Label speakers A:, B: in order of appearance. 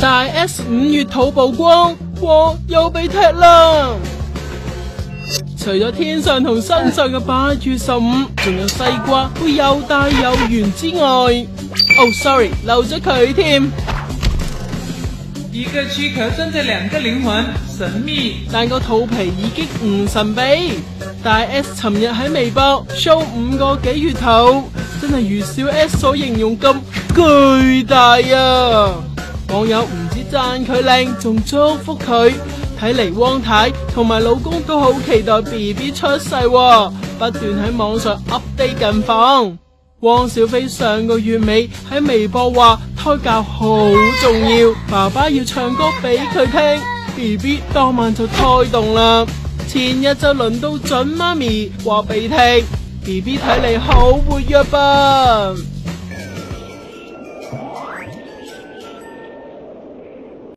A: 大 S 5月肚曝光，哇又被踢啦！除咗天上同身上嘅8月15，仲有西瓜會又大又圓之外，sorry 漏咗佢添。
B: 一個軀殼裝着兩個靈魂，神秘，
A: 但個肚皮已經唔神秘。大 S 尋日喺微博 show 5個幾月肚，真係如小 S 所形容咁巨大啊！網友唔止讚佢靚，仲祝福佢。睇嚟汪太同埋老公都好期待 BB 出世喎，不斷喺網上 update 近況。汪小菲上個月尾喺微博話胎教好重要，爸爸要唱歌俾佢聽。BB 當晚就胎動啦，前日就輪到準媽咪話俾聽，BB 睇嚟好活躍噃。